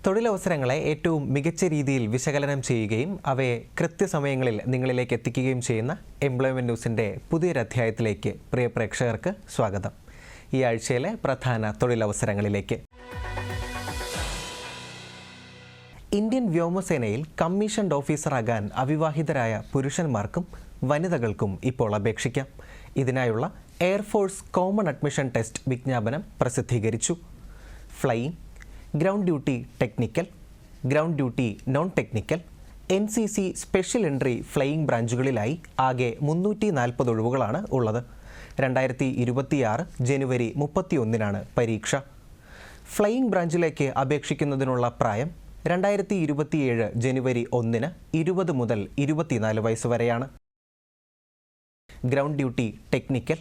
തൊഴിലവസരങ്ങളെ ഏറ്റവും മികച്ച രീതിയിൽ വിശകലനം ചെയ്യുകയും അവയെ കൃത്യസമയങ്ങളിൽ നിങ്ങളിലേക്ക് എത്തിക്കുകയും ചെയ്യുന്ന എംപ്ലോയ്മെന്റ് ന്യൂസിൻ്റെ പുതിയൊരധ്യായത്തിലേക്ക് പ്രിയ പ്രേക്ഷകർക്ക് സ്വാഗതം. ഈ ആഴ്ചയിലെ പ്രധാന തൊഴിലവസരങ്ങളിലേക്ക്. ഇന്ത്യൻ വ്യോമസേനയിൽ കമ്മീഷൻഡ് ഓഫീസറാകാൻ അവിവാഹിതരായ പുരുഷന്മാർക്കും വനിതകൾക്കും ഇപ്പോൾ അപേക്ഷിക്കാം. ഇതിനായുള്ള എയർഫോഴ്സ് കോമൺ അഡ്മിഷൻ ടെസ്റ്റ് വിജ്ഞാപനം പ്രസിദ്ധീകരിച്ചു. Flying, ground duty technical, ground duty non technical, NCC special entry flying ബ്രാഞ്ചുകളിലായി ആകെ 340 ഒഴിവുകളാണ് ഉള്ളത്. 2026 ജനുവരി 31 പരീക്ഷ. ഫ്ലൈയിങ് ബ്രാഞ്ചിലേക്ക് അപേക്ഷിക്കുന്നതിനുള്ള പ്രായം 2027 ജനുവരി 1 20 മുതൽ 24 വയസ്സ് വരെയാണ്. Ground duty technical,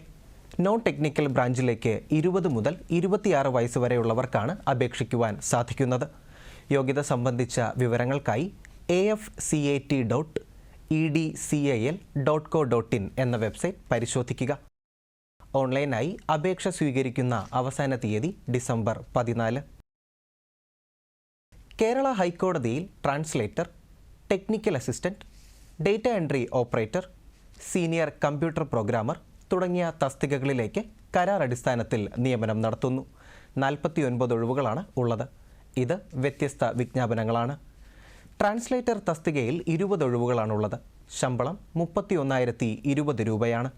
non technical ബ്രാഞ്ചിലേക്ക് 20 മുതൽ 26 വയസ്സ് വരെയുള്ളവർക്കാണ് അപേക്ഷിക്കുവാൻ സാധിക്കുന്നത്. യോഗ്യത സംബന്ധിച്ച വിവരങ്ങൾക്കായി afcat.edcal.co.in എന്ന വെബ്സൈറ്റ് പരിശോധിക്കുക. ഓൺലൈനായി അപേക്ഷ സ്വീകരിക്കുന്ന അവസാന തീയതി ഡിസംബർ 14. കേരള ഹൈക്കോടതിയിൽ translator, technical assistant, data entry operator, senior computer programmer തുടങ്ങിയ തസ്തികകളിലേക്ക് കരാർ അടിസ്ഥാനത്തിൽ നിയമനം നടത്തുന്നു. 49 ഒഴിവുകളാണ് ഉള്ളത്. ഇത് വ്യത്യസ്ത വിജ്ഞാപനങ്ങളാണ്. ട്രാൻസ്ലേറ്റർ തസ്തികയിൽ 20 ഒഴിവുകളാണുള്ളത്. ശമ്പളം 31,020 രൂപയാണ്.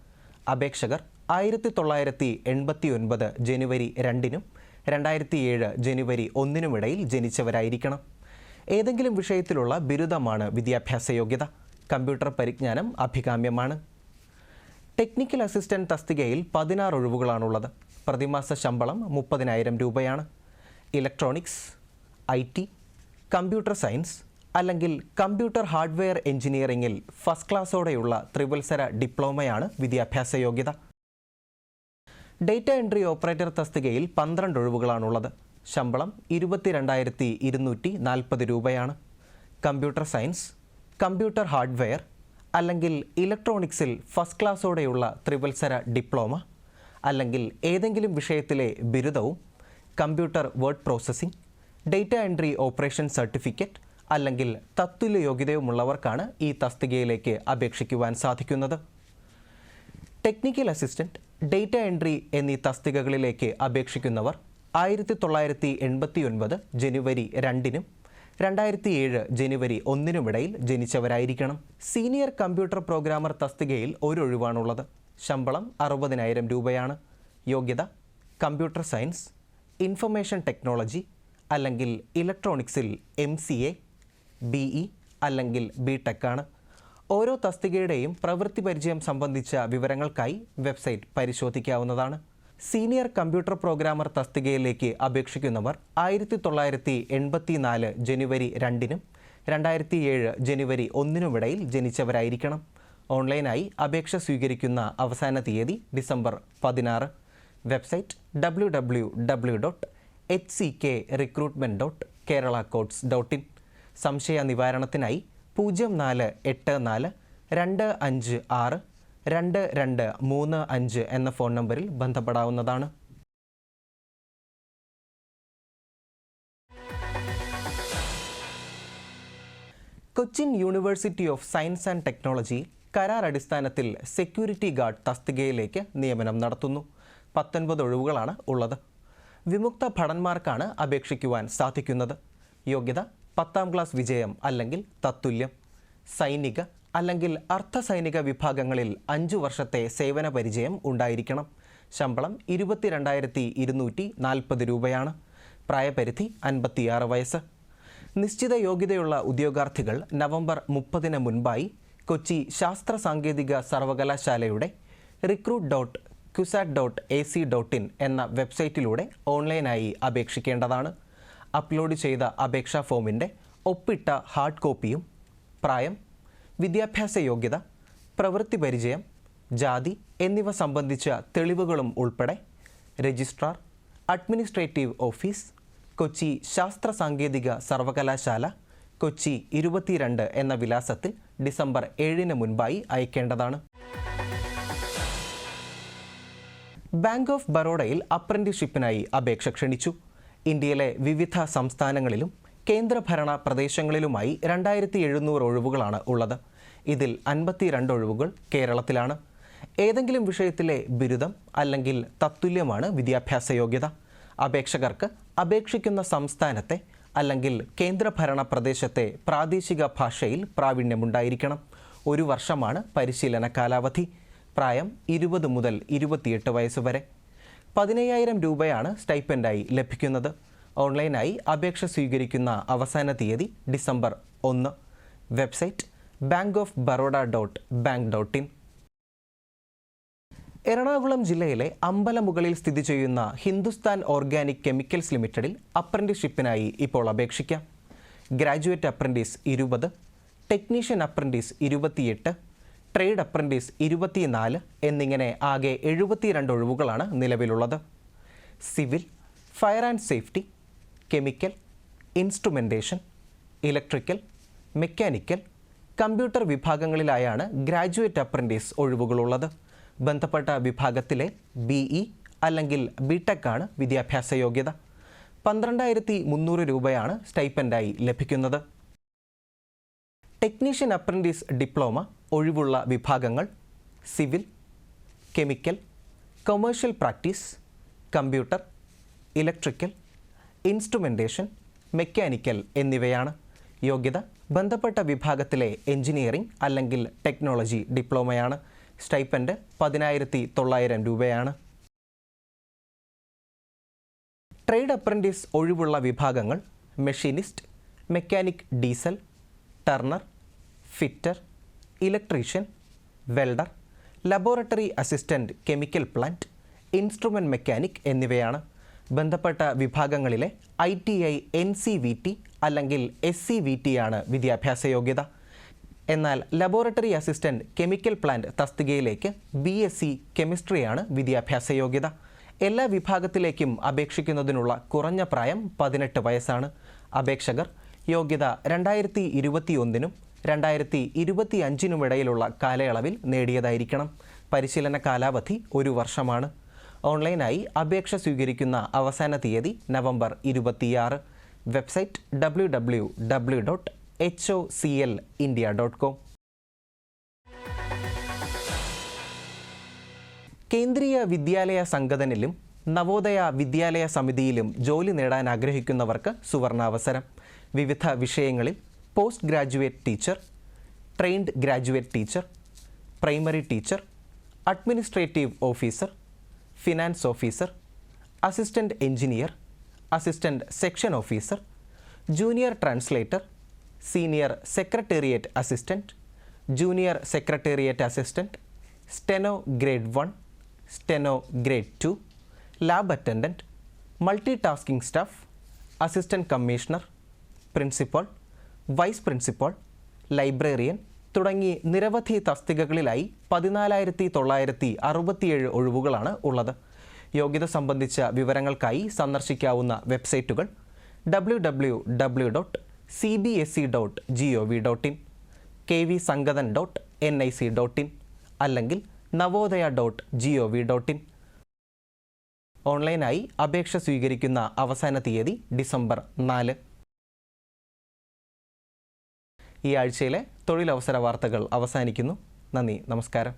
അപേക്ഷകർ 1989 ജനുവരി 2 2007 ജനുവരി 1 ഇടയിൽ ജനിച്ചവരായിരിക്കണം. ഏതെങ്കിലും വിഷയത്തിലുള്ള ബിരുദമാണ് വിദ്യാഭ്യാസ യോഗ്യത. കമ്പ്യൂട്ടർ പരിജ്ഞാനം അഭികാമ്യമാണ്. ടെക്നിക്കൽ അസിസ്റ്റന്റ് തസ്തികയിൽ 16 ഒഴിവുകളാണുള്ളത്. പ്രതിമാസ ശമ്പളം 30,000 രൂപയാണ്. ഇലക്ട്രോണിക്സ്, IT, കമ്പ്യൂട്ടർ സയൻസ് അല്ലെങ്കിൽ കമ്പ്യൂട്ടർ ഹാർഡ്വെയർ എഞ്ചിനീയറിംഗിൽ ഫസ്റ്റ് ക്ലാസ്സോടെയുള്ള ത്രിവത്സര ഡിപ്ലോമയാണ് വിദ്യാഭ്യാസ യോഗ്യത. ഡേറ്റ എൻട്രി ഓപ്പറേറ്റർ തസ്തികയിൽ 12 ഒഴിവുകളാണുള്ളത്. ശമ്പളം 22,240 രൂപയാണ്. കമ്പ്യൂട്ടർ സയൻസ്, കമ്പ്യൂട്ടർ ഹാർഡ്വെയർ അല്ലെങ്കിൽ ഇലക്ട്രോണിക്സിൽ ഫസ്റ്റ് ക്ലാസ്സോടെയുള്ള ത്രിവത്സര ഡിപ്ലോമ അല്ലെങ്കിൽ ഏതെങ്കിലും വിഷയത്തിലെ ബിരുദവും computer word processing, data entry operation certificate അല്ലെങ്കിൽ തത്തുല്യ യോഗ്യതയുമുള്ളവർക്കാണ് ഈ തസ്തികയിലേക്ക് അപേക്ഷിക്കുവാൻ സാധിക്കുന്നത്. ടെക്നിക്കൽ അസിസ്റ്റന്റ്, ഡേറ്റ എൻട്രി എന്നീ തസ്തികകളിലേക്ക് അപേക്ഷിക്കുന്നവർ 1989 ജനുവരി 2 2007 ജനുവരി 1 ഇടയിൽ ജനിച്ചവരായിരിക്കണം. സീനിയർ കമ്പ്യൂട്ടർ പ്രോഗ്രാമർ തസ്തികയിൽ 1 ഒഴിവാണുള്ളത്. ശമ്പളം 60,000 രൂപയാണ്. യോഗ്യത കമ്പ്യൂട്ടർ സയൻസ്, ഇൻഫർമേഷൻ ടെക്നോളജി അല്ലെങ്കിൽ ഇലക്ട്രോണിക്സിൽ MCA, BE അല്ലെങ്കിൽ BTech ആണ്. ഓരോ തസ്തികയുടെയും പ്രവൃത്തി പരിചയം സംബന്ധിച്ച വിവരങ്ങൾക്കായി വെബ്സൈറ്റ് പരിശോധിക്കാവുന്നതാണ്. സീനിയർ കമ്പ്യൂട്ടർ പ്രോഗ്രാമർ തസ്തികയിലേക്ക് അപേക്ഷിക്കുന്നവർ 1984 ജനുവരി 2 2007 ജനുവരി 1 ഇടയിൽ ജനിച്ചവരായിരിക്കണം. ഓൺലൈനായി അപേക്ഷ സ്വീകരിക്കുന്ന അവസാന തീയതി ഡിസംബർ 16. Website www.hckrecruitment.keralacodes.in. സംശയ നിവാരണത്തിനായി 0484 256 2235 എന്ന ഫോൺ നമ്പറിൽ ബന്ധപ്പെടാവുന്നതാണ്. Cochin university of science and technology കരാർ അടിസ്ഥാനത്തിൽ സെക്യൂരിറ്റി ഗാർഡ് തസ്തികയിലേക്ക് നിയമനം നടത്തുന്നു. 19 ഒഴിവുകളാണ് ഉള്ളത്. വിമുക്ത ഭടന്മാർക്കാണ് അപേക്ഷിക്കുവാൻ സാധിക്കുന്നത്. യോഗ്യത 10ാം ക്ലാസ് വിജയം അല്ലെങ്കിൽ തത്തുല്യം. സൈനിക അല്ലെങ്കിൽ അർദ്ധസൈനിക വിഭാഗങ്ങളിൽ 5 വർഷത്തെ സേവന പരിചയം ഉണ്ടായിരിക്കണം. ശമ്പളം 22,240 രൂപയാണ്. പ്രായപരിധി 56 വയസ്സ്. നിശ്ചിത യോഗ്യതയുള്ള ഉദ്യോഗാർത്ഥികൾ നവംബർ 30 മുൻപായി കൊച്ചി ശാസ്ത്ര സാങ്കേതിക സർവകലാശാലയുടെ recruit.cusack.ac.in എന്ന വെബ്സൈറ്റിലൂടെ ഓൺലൈനായി അപേക്ഷിക്കേണ്ടതാണ്. അപ്ലോഡ് ചെയ്ത അപേക്ഷാ ഫോമിൻ്റെ ഒപ്പിട്ട ഹാർഡ് കോപ്പിയും പ്രായം, വിദ്യാഭ്യാസ യോഗ്യത, പ്രവൃത്തി പരിചയം, ജാതി എന്നിവ സംബന്ധിച്ച തെളിവുകളും ഉൾപ്പെടെ രജിസ്ട്രാർ, അഡ്മിനിസ്ട്രേറ്റീവ് ഓഫീസ്, കൊച്ചി ശാസ്ത്ര സാങ്കേതിക സർവകലാശാല, കൊച്ചി 22 എന്ന വിലാസത്തിൽ ഡിസംബർ 7 മുൻപായി അയക്കേണ്ടതാണ്. ബാങ്ക് ഓഫ് ബറോഡയിൽ അപ്രന്റീസ്ഷിപ്പിനായി അപേക്ഷ ക്ഷണിച്ചു. ഇന്ത്യയിലെ വിവിധ സംസ്ഥാനങ്ങളിലും കേന്ദ്രഭരണ പ്രദേശങ്ങളിലുമായി 2700 ഒഴിവുകളാണ് ഉള്ളത്. ഇതിൽ 52 ഒഴിവുകൾ കേരളത്തിലാണ്. ഏതെങ്കിലും വിഷയത്തിലെ ബിരുദം അല്ലെങ്കിൽ തത്തുല്യമാണ് വിദ്യാഭ്യാസ യോഗ്യത. അപേക്ഷകർക്ക് അപേക്ഷിക്കുന്ന സംസ്ഥാനത്തെ അല്ലെങ്കിൽ കേന്ദ്രഭരണ പ്രദേശത്തെ പ്രാദേശിക ഭാഷയിൽ പ്രാവീണ്യമുണ്ടായിരിക്കണം. 1 വർഷമാണ് പരിശീലന കാലാവധി. പ്രായം 20 മുതൽ 28 വയസ്സ് വരെ. 15,000 രൂപയാണ് സ്റ്റൈപ്പൻഡായി ലഭിക്കുന്നത്. ഓൺലൈനായി അപേക്ഷ സ്വീകരിക്കുന്ന അവസാന തീയതി ഡിസംബർ 1. Website bankofbaroda.bank.in. എറണാകുളം ജില്ലയിലെ അമ്പലമുകളിൽ സ്ഥിതി ചെയ്യുന്ന ഹിന്ദുസ്ഥാൻ ഓർഗാനിക് കെമിക്കൽസ് ലിമിറ്റഡിൽ അപ്രന്റീസ്ഷിപ്പിനായി ഇപ്പോൾ അപേക്ഷിക്കാം. Graduate apprentice 20, technician apprentice 28, trade apprentice 24 എന്നിങ്ങനെ ആകെ 72 ഒഴിവുകളാണ് നിലവിലുള്ളത്. Civil, fire and safety, chemical, instrumentation, electrical, mechanical, computer വിഭാഗങ്ങളിലായാണ് ഗ്രാജുവേറ്റ് അപ്രന്റീസ് ഒഴിവുകളുള്ളത്. ബന്ധപ്പെട്ട വിഭാഗത്തിലെ BE അല്ലെങ്കിൽ BTech ആണ് വിദ്യാഭ്യാസ യോഗ്യത. 12,300 രൂപയാണ് സ്റ്റൈപ്പൻഡായി ലഭിക്കുന്നത്. ടെക്നീഷ്യൻ അപ്രന്റീസ് ഡിപ്ലോമ ഒഴിവുള്ള വിഭാഗങ്ങൾ civil, chemical, commercial practice, computer, electrical, instrumentation, mechanical എന്നിവയാണ്. യോഗ്യത ബന്ധപ്പെട്ട വിഭാഗത്തിലെ എഞ്ചിനീയറിംഗ് അല്ലെങ്കിൽ ടെക്നോളജി ഡിപ്ലോമയാണ്. സ്റ്റൈപ്പൻഡ് 10,900 രൂപയാണ്. ട്രേഡ് അപ്രന്റീസ് ഒഴിവുള്ള വിഭാഗങ്ങൾ machinist, mechanic diesel, Turner, fitter, electrician, welder, laboratory assistant chemical plant, instrument mechanic എന്നിവയാണ്. ബന്ധപ്പെട്ട വിഭാഗങ്ങളിലെ ITI NCVT അല്ലെങ്കിൽ SCVT ആണ് വിദ്യാഭ്യാസ യോഗ്യത. എന്നാൽ ലബോറട്ടറി അസിസ്റ്റന്റ് കെമിക്കൽ പ്ലാന്റ് തസ്തികയിലേക്ക് BSc കെമിസ്ട്രിയാണ് വിദ്യാഭ്യാസ യോഗ്യത. എല്ലാ വിഭാഗത്തിലേക്കും അപേക്ഷിക്കുന്നതിനുള്ള കുറഞ്ഞ പ്രായം 18 വയസ്സാണ്. അപേക്ഷകർ യോഗ്യത 2021നും 2025നും ഇടയിലുള്ള കാലയളവിൽ നേടിയതായിരിക്കണം. പരിശീലന കാലാവധി 1 വർഷമാണ്. ഓൺലൈനായി അപേക്ഷ സ്വീകരിക്കുന്ന അവസാന തീയതി നവംബർ 26. Website www.hoclindia.com. കേന്ദ്രീയ വിദ്യാലയ സംഘടനയിലും നവോദയ വിദ്യാലയ സമിതിയിലും ജോലി നേടാൻ ആഗ്രഹിക്കുന്നവർക്ക് സുവർണാവസരം. വിവിധ വിഷയങ്ങളിൽ post graduate teacher, trained graduate teacher, primary teacher, administrative officer, finance officer, assistant engineer, assistant section officer, junior translator, senior secretariat assistant, junior secretariat assistant, steno grade 1, steno grade 2, lab attendant, multi tasking staff, assistant commissioner, principal, vice principal, librarian തുടങ്ങി നിരവധി തസ്തികകളിലായി 14,967 ഒഴിവുകളാണ് ഉള്ളത്. യോഗ്യത സംബന്ധിച്ച വിവരങ്ങൾക്കായി സന്ദർശിക്കാവുന്ന വെബ്സൈറ്റുകൾ www.cbse.gov.in, kvsangadan.nic.in അല്ലെങ്കിൽ navodaya.gov.in. ഓൺലൈനായി അപേക്ഷ സ്വീകരിക്കുന്ന അവസാന തീയതി ഡിസംബർ 4. ഈ ആഴ്ചയിലെ തൊഴിലവസര വാർത്തകൾ അവസാനിക്കുന്നു. നന്ദി, നമസ്കാരം.